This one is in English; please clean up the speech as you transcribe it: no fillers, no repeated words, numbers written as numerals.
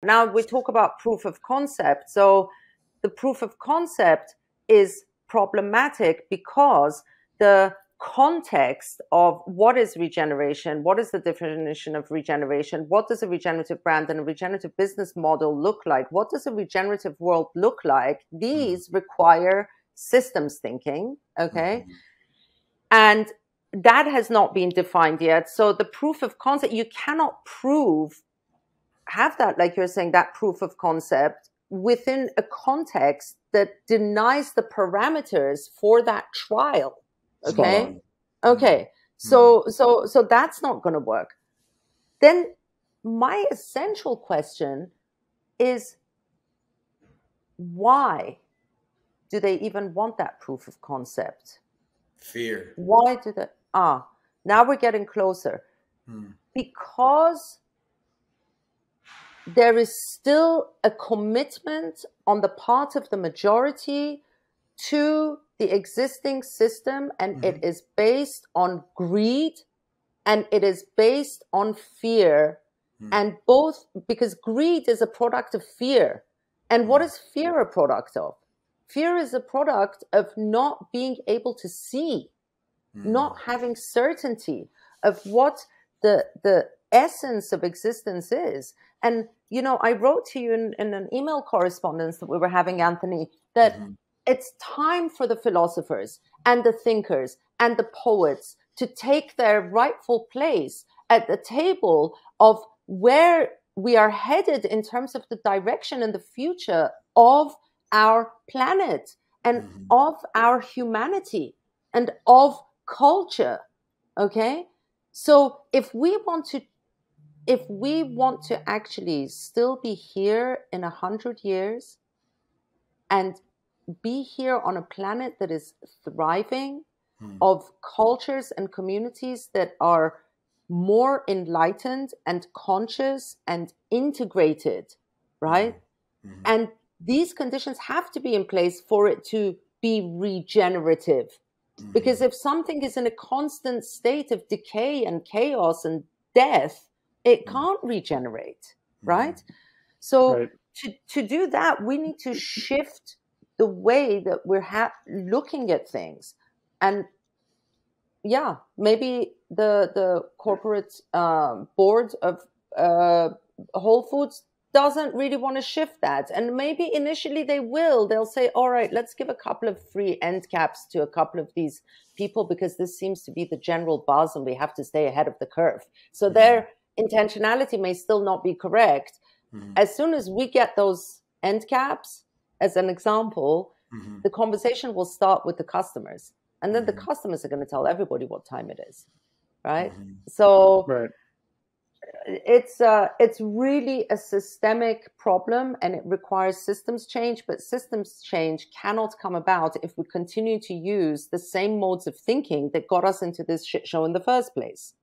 Now we talk about proof of concept. So the proof of concept is problematic because the context of what is regeneration, what is the definition of regeneration, what does a regenerative brand and a regenerative business model look like, what does a regenerative world look like, these require systems thinking, okay? And that has not been defined yet. So the proof of concept, you cannot have that, like you're saying, that proof of concept within a context that denies the parameters for that trial. Okay. Okay. So that's not going to work. Then my essential question is, why do they even want that proof of concept? Fear. Why do they? Now we're getting closer. Because there is still a commitment on the part of the majority to the existing system, and it is based on greed and it is based on fear. And both, because greed is a product of fear. And what is fear a product of? Fear is a product of not being able to see, not having certainty of what the essence of existence is. And, you know, I wrote to you in an email correspondence that we were having, Anthony, that it's time for the philosophers and the thinkers and the poets to take their rightful place at the table of where we are headed in terms of the direction and the future of our planet and of our humanity and of culture. Okay? So if we want to actually still be here in 100 years and be here on a planet that is thriving, of cultures and communities that are more enlightened and conscious and integrated, right? And these conditions have to be in place for it to be regenerative. Because if something is in a constant state of decay and chaos and death, it can't regenerate, right? So to do that, we need to shift the way that we're looking at things. And yeah, maybe the corporate board of Whole Foods doesn't really want to shift that. And maybe initially they will. They'll say, all right, let's give a couple of free end caps to a couple of these people because this seems to be the general buzz and we have to stay ahead of the curve. So their intentionality may still not be correct. As soon as we get those end caps, as an example, the conversation will start with the customers. And then the customers are going to tell everybody what time it is, right? So it's really a systemic problem and it requires systems change, but systems change cannot come about if we continue to use the same modes of thinking that got us into this shit show in the first place.